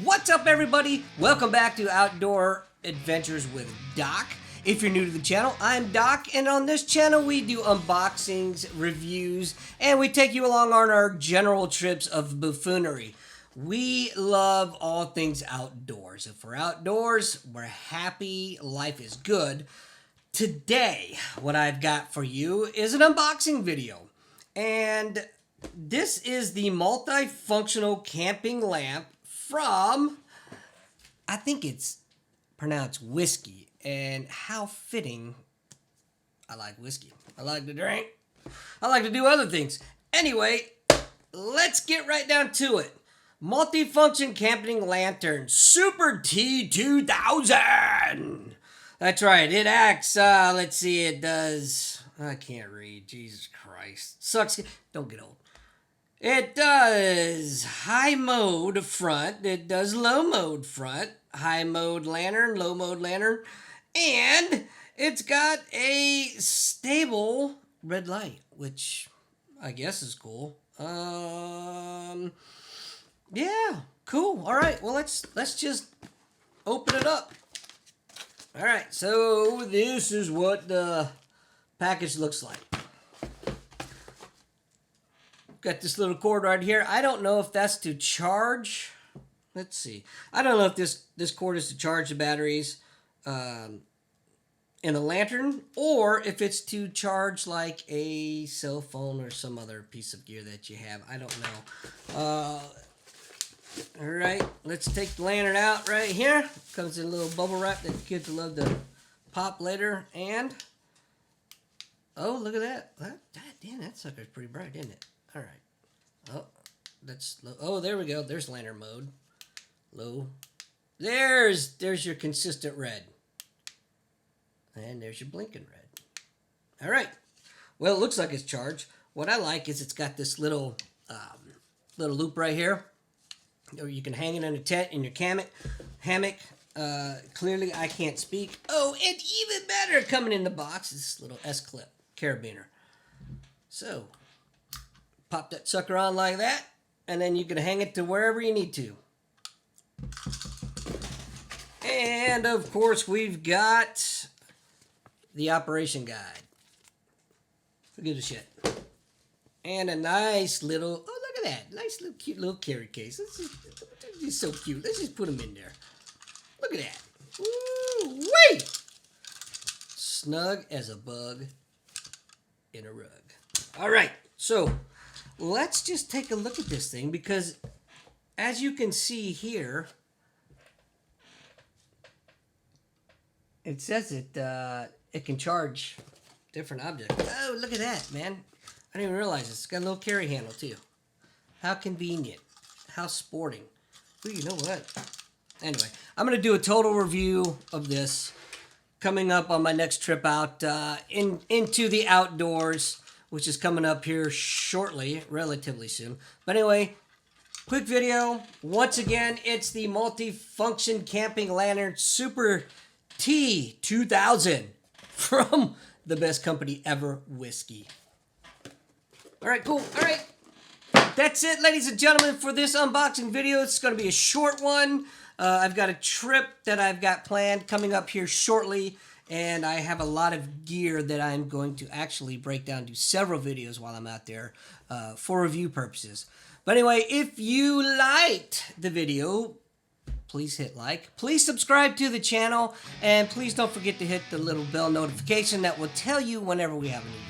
What's up, everybody? Welcome back to Outdoor Adventures with Doc. If you're new to the channel, I'm Doc, and on this channel we do unboxings, reviews, and we take you along on our general trips of buffoonery. We love all things outdoors. If we're outdoors, we're happy, life is good. Today, what I've got for you is an unboxing video, and this is the multifunctional camping lamp from, I think it's pronounced Wsky, and how fitting. I like whiskey. I like to drink. I like to do other things. Anyway, let's get right down to it. Multifunction camping lantern, Super T2000. That's right. It acts, let's see, it does, I can't read. Jesus Christ. Sucks. Don't get old. It does high mode front. It does low mode front. High mode lantern, low mode lantern. And it's got a stable red light, which I guess is cool. Yeah, cool. All right, well, let's just open it up. All right, so this is what the package looks like. Got this little cord right here. I don't know if that's to charge. Let's see. I don't know if this cord is to charge the batteries in the lantern, or if it's to charge like a cell phone or some other piece of gear that you have. I don't know. All right, let's take the lantern out right here. Comes in a little bubble wrap that kids will love to pop later. And, oh, look at that. Damn, that sucker's pretty bright, isn't it? All right. Oh, that's low. Oh, there we go. There's lantern mode. Low. There's your consistent red. And there's your blinking red. All right. Well, it looks like it's charged. What I like is it's got this little loop right here. Or you can hang it in a tent in your hammock. Clearly, I can't speak. Oh, and even better, coming in the box is this little S-clip carabiner. So, pop that sucker on like that, and then you can hang it to wherever you need to. And, of course, we've got the operation guide. Forget the shit. And a nice little, oh, look at that. Nice little cute little carry case. This is so cute. Let's just put them in there. Look at that. Woo-wee! Snug as a bug in a rug. All right, so let's just take a look at this thing, because as you can see here, it says it can charge different objects. Oh, look at that, man. I didn't even realize this. It's got a little carry handle, too. How convenient. How sporting. Ooh, you know what? Anyway, I'm going to do a total review of this coming up on my next trip out into the outdoors, which is coming up here shortly, relatively soon. But anyway, quick video. Once again, it's the multifunction camping lantern Super T2000 from the best company ever, Wsky. All right, cool. All right. That's it, ladies and gentlemen, for this unboxing video. It's going to be a short one. I've got a trip that I've got planned coming up here shortly, and I have a lot of gear that I'm going to actually break down, do several videos while I'm out there for review purposes. But anyway, if you liked the video, please hit like. Please subscribe to the channel, and please don't forget to hit the little bell notification that will tell you whenever we have a new video.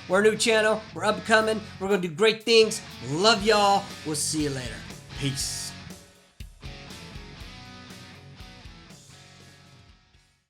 We're a new channel. We're up and coming. We're going to do great things. Love y'all. We'll see you later. Peace.